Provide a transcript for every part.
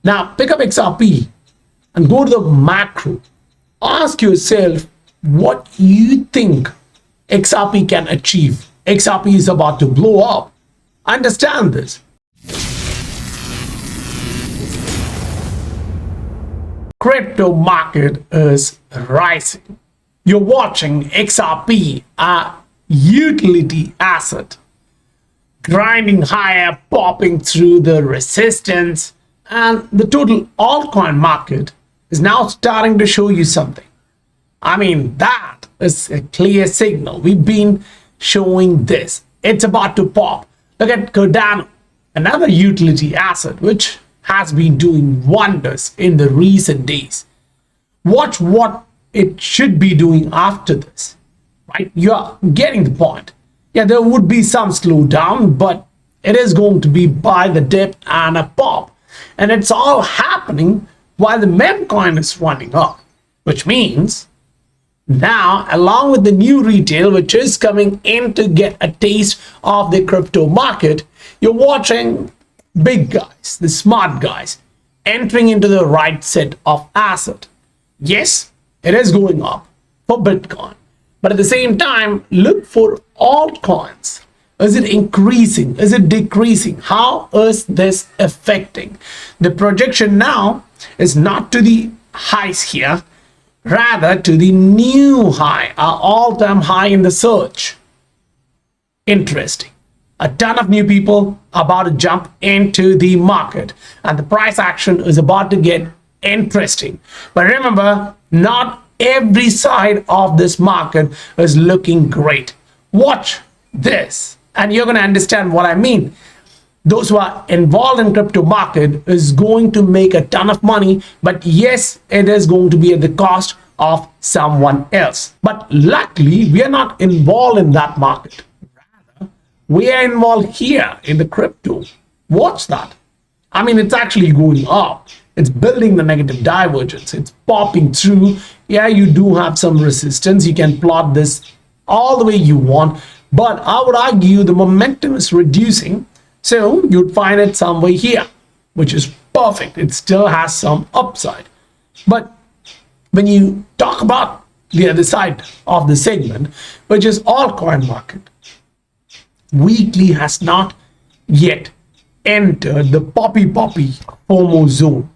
Now pick up XRP and go to the macro. Ask yourself what you think XRP can achieve. XRP is about to blow up. Understand this. Crypto market is rising. You're watching XRP, a utility asset, grinding higher, popping through the resistance, and the total altcoin market is now starting to show you something. I mean, that is a clear signal. We've been showing this. It's about to pop. Look at Cardano, another utility asset which has been doing wonders in the recent days. Watch what it should be doing after this, right? You're getting the point. Yeah, there would be some slowdown, but it is going to be by the dip and a pop. And it's all happening while the meme coin is running up, which means now, along with the new retail, which is coming in to get a taste of the crypto market, you're watching big guys, the smart guys, entering into the right set of asset. Yes, it is going up for Bitcoin, but at the same time, look for altcoins. Is it increasing? Is it decreasing? How is this affecting? The projection now is not to the highs here, rather to the new high, our all-time high in the search. Interesting. A ton of new people about to jump into the market, and the price action is about to get interesting. But remember, not every side of this market is looking great. Watch this and you're going to understand what I mean. Those who are involved in crypto market is going to make a ton of money, but yes, it is going to be at the cost of someone else. But luckily, we are not involved in that market. Rather, we are involved here in the crypto. Watch that. I mean, it's actually going up. It's building the negative divergence. It's popping through. Yeah, you do have some resistance. You can plot this all the way you want, but I would argue the momentum is reducing. So you'd find it somewhere here, which is perfect. It still has some upside. But when you talk about the other side of the segment, which is altcoin market, weekly has not yet entered the poppy FOMO zone.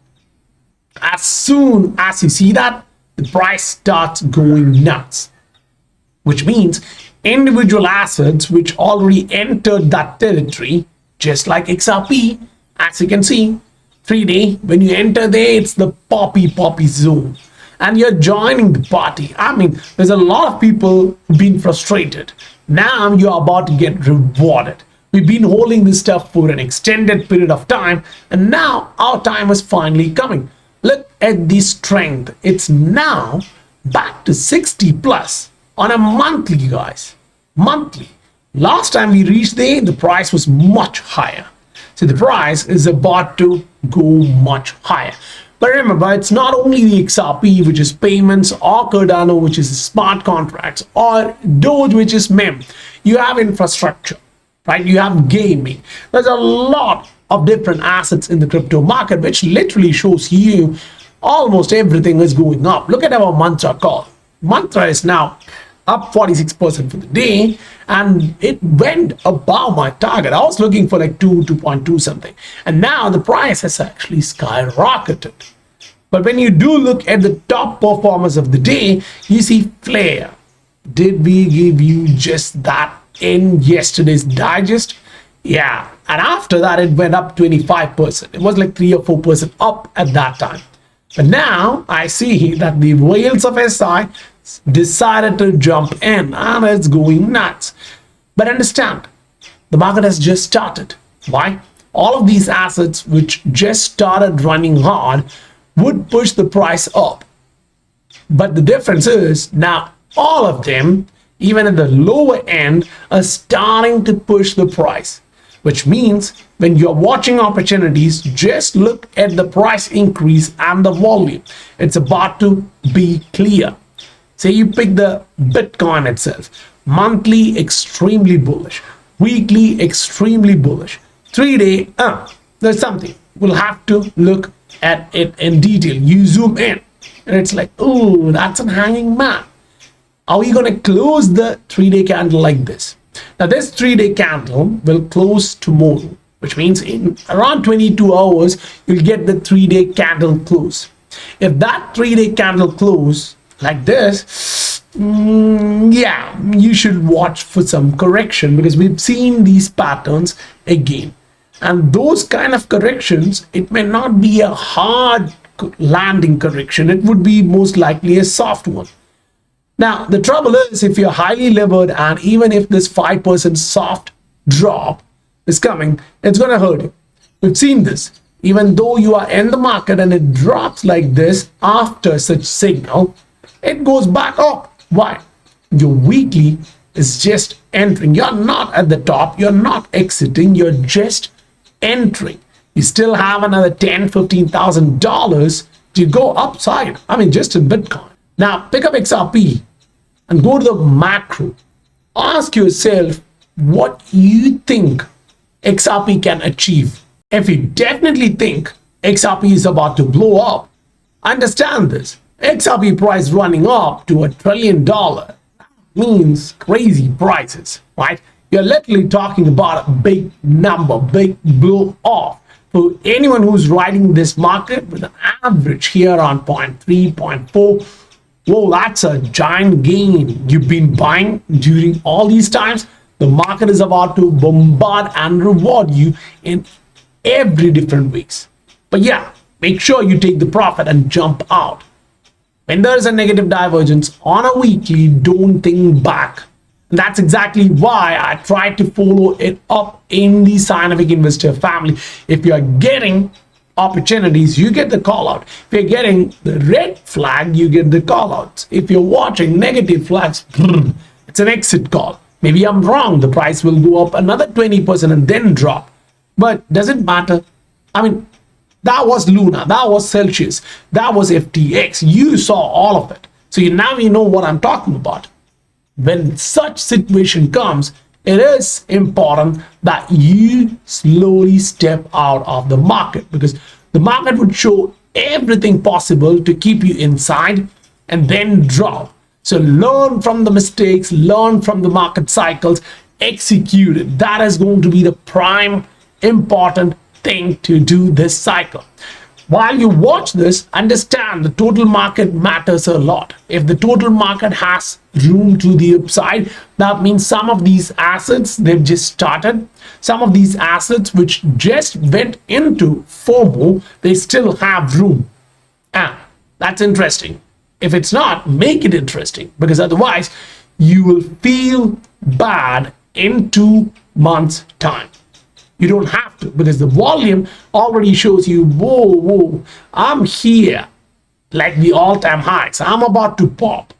As soon as you see that, the price starts going nuts, which means individual assets which already entered that territory, just like XRP, as you can see, 3-day, when you enter there, it's the poppy zone. And you're joining the party. I mean, there's a lot of people who've been frustrated. Now you're about to get rewarded. We've been holding this stuff for an extended period of time, and now our time is finally coming. Look at the strength. It's now back to 60 plus on a monthly, guys. Monthly. Last time we reached there, the price was much higher. So the price is about to go much higher. But remember, it's not only the XRP, which is payments, or Cardano, which is smart contracts, or Doge, which is meme. You have infrastructure, right? You have gaming. There's a lot of different assets in the crypto market, which literally shows you almost everything is going up. Look at our Mantra call. Mantra is now up 46% for the day, and it went above my target. I was looking for like 2.2 something, and now the price has actually skyrocketed. But when you do look at the top performers of the day, you see Flare. Did we give you just that in yesterday's digest? Yeah, and after that it went up 25%. It was like 3 or 4% up at that time. But now I see that the whales of SI decided to jump in, and it's going nuts. But understand, the market has just started. Why? All of these assets which just started running hard would push the price up. But the difference is now all of them, even at the lower end, are starting to push the price. Which means when you're watching opportunities, just look at the price increase and the volume. It's about to be clear. Say you pick the Bitcoin itself, monthly extremely bullish, weekly extremely bullish, 3-day, there's something. We'll have to look at it in detail. You zoom in and it's like, oh, that's a hanging man. Are we going to close the 3-day candle like this? Now this 3-day candle will close tomorrow, which means in around 22 hours you'll get the 3-day candle close. If that 3-day candle close like this, yeah, you should watch for some correction, because we've seen these patterns again, and those kind of corrections, it may not be a hard landing correction, it would be most likely a soft one. Now the trouble is, if you're highly levered, and even if this 5% soft drop is coming, it's going to hurt you. We've seen this. Even though you are in the market and it drops like this after such signal, it goes back up. Why? Your weekly is just entering. You're not at the top, you're not exiting, you're just entering. You still have another $10,000-$15,000 to go upside. I mean, just in Bitcoin. Now pick up XRP and go to the macro. Ask yourself what you think XRP can achieve. If you definitely think XRP is about to blow up, understand this. XRP price running up to $1 trillion means crazy prices, right? You're literally talking about a big number, big blow off. For anyone who's riding this market with an average here on 0.3, 0.4, whoa, that's a giant gain. You've been buying during all these times. The market is about to bombard and reward you in every different ways. But yeah, make sure you take the profit and jump out. When there is a negative divergence on a weekly, don't think back. And that's exactly why I try to follow it up in the scientific investor family. If you are getting opportunities, you get the call out. If you're getting the red flag, you get the call outs. If you're watching negative flags, it's an exit call. Maybe I'm wrong, the price will go up another 20% and then drop. But does it matter? I mean, that was Luna, that was Celsius, that was FTX. You saw all of it. So now you know what I'm talking about. When such situation comes, it is important that you slowly step out of the market, because the market would show everything possible to keep you inside and then drop. So learn from the mistakes, learn from the market cycles, execute it. That is going to be the prime important thing to do this cycle. While you watch this, understand the total market matters a lot. If the total market has room to the upside, that means some of these assets, they've just started. Some of these assets which just went into FOMO, they still have room. That's interesting. If it's not, make it interesting, because otherwise you will feel bad in 2 months' time. You don't have to, because the volume already shows you, whoa, I'm here, like the all-time highs. I'm about to pop.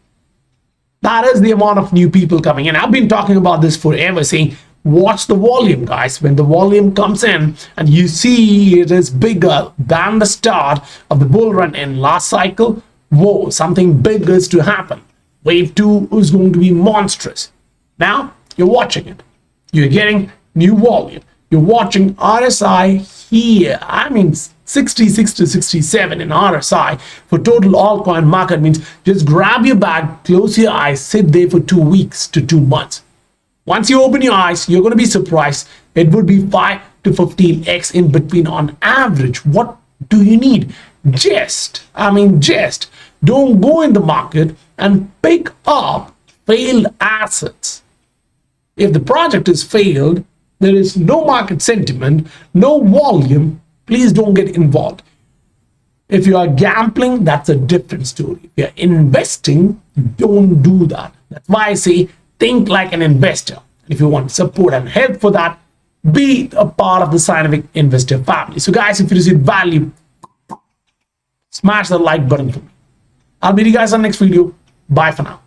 That is the amount of new people coming in. I've been talking about this forever, saying, watch the volume, guys. When the volume comes in and you see it is bigger than the start of the bull run in last cycle, whoa, something big is to happen. Wave 2 is going to be monstrous. Now, you're watching it. You're getting new volume. You're watching RSI here. I mean, 66 to 67 in RSI for total altcoin market means just grab your bag, close your eyes, sit there for 2 weeks to 2 months. Once you open your eyes, you're going to be surprised. It would be 5 to 15x in between on average. What do you need? Just don't go in the market and pick up failed assets. If the project is failed, there is no market sentiment, no volume, please don't get involved. If you are gambling, that's a different story. If you're investing, don't do that. That's why I say think like an investor. If you want support and help for that, be a part of the scientific investor family. So guys, if you receive value, smash the like button for me. I'll meet you guys on the next video. Bye for now.